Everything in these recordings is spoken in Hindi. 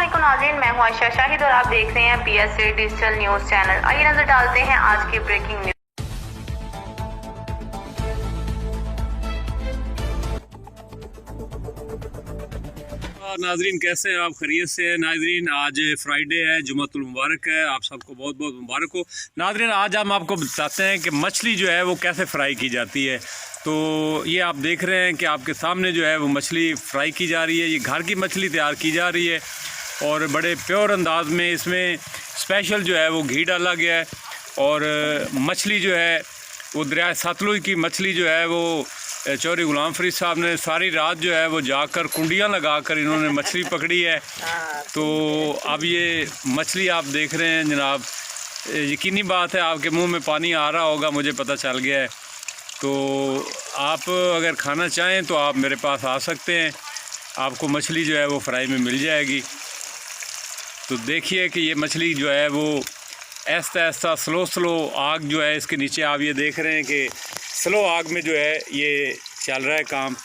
अस्सलामुअलैकुम नाज़रीन, मैं हूं आयशा शाहिद और आप देख रहे हैं PSA डिजिटल न्यूज़ चैनल। आइए नजर डालते हैं आज की ब्रेकिंग न्यूज़। नाजरीन कैसे हैं आप? खैरियत से हैं नाजरीन? आज फ्राइडे है, जुम्मतुल मुबारक है, आप सबको बहुत बहुत मुबारक हो। नाजरीन आज हम आपको बताते हैं कि मछली जो है वो कैसे फ्राई की जाती है। तो ये आप देख रहे हैं कि आपके सामने जो है वो मछली फ्राई की जा रही है। ये घर की मछली तैयार की जा रही है और बड़े प्योर अंदाज में इसमें स्पेशल जो है वो घी डाला गया है। और मछली जो है वो दरिया सतलुज की मछली जो है वो चौधरी गुलाम फरीद साहब ने सारी रात जो है वो जाकर कुंडियाँ लगाकर इन्होंने मछली पकड़ी है। तो अब ये मछली आप देख रहे हैं जनाब, यकीनी बात है आपके मुंह में पानी आ रहा होगा, मुझे पता चल गया है। तो आप अगर खाना चाहें तो आप मेरे पास आ सकते हैं, आपको मछली जो है वो फ्राई में मिल जाएगी। तो देखिए कि ये मछली जो है वो ऐसा ऐसा स्लो आग जो है इसके नीचे आप ये देख रहे हैं कि स्लो आग में जो है ये चल रहा है काम।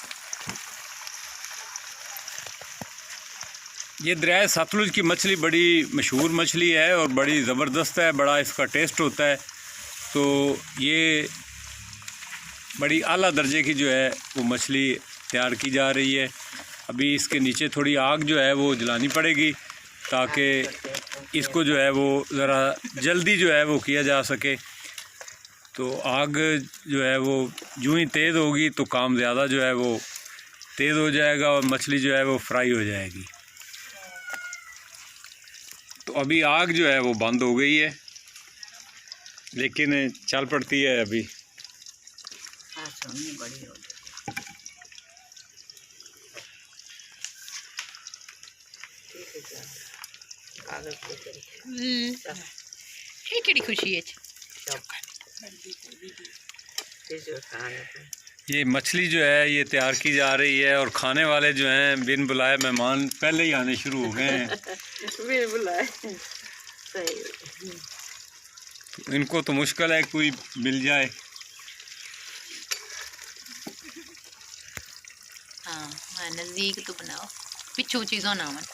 ये दरिया सतलुज की मछली बड़ी मशहूर मछली है और बड़ी ज़बरदस्त है, बड़ा इसका टेस्ट होता है। तो ये बड़ी आला दर्जे की जो है वो मछली तैयार की जा रही है। अभी इसके नीचे थोड़ी आग जो है वो जलानी पड़ेगी ताकि इसको जो है वो ज़रा जल्दी जो है वो किया जा सके। तो आग जो है वो यूँ ही तेज़ होगी तो काम ज़्यादा जो है वो तेज़ हो जाएगा और मछली जो है वो फ्राई हो जाएगी। तो अभी आग जो है वो बंद हो गई है, लेकिन चल पड़ती है अभी। केड़ी खुशी है। ये मछली जो है ये तैयार की जा रही है और खाने वाले जो हैं बिन बुलाए मेहमान पहले ही आने शुरू हो गए हैं। बिन बुलाए तो इनको तो मुश्किल है कोई मिल जाए। हाँ नज़दीक तो बनाओ, पिछू चीज़ों ना मन।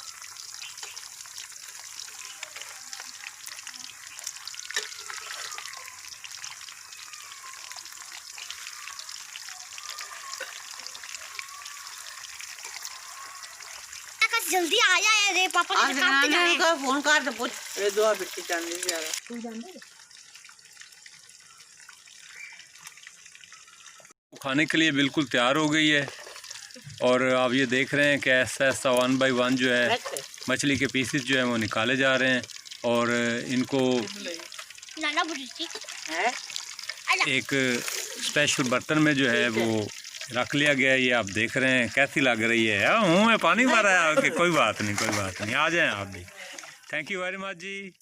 जल्दी आ जाए रे पापा के काम पे जाने का फोन कर दे पूछ ए दुआ बिट्टी चांदी से यार तू जानदे खाने के लिए बिल्कुल तैयार हो गई है और आप ये देख रहे हैं कि ऐसा ऐसा 1 बाय 1 जो है मछली के पीसेस जो है वो निकाले जा रहे हैं और इनको नाना बुढ़ी है एक स्पेशल बर्तन में जो है वो रख लिया गया है। ये आप देख रहे हैं कैसी लग रही है। मुँह में पानी भरा है आपके। कोई बात नहीं, कोई बात नहीं, आ जाएं आप भी। Thank you very much ji.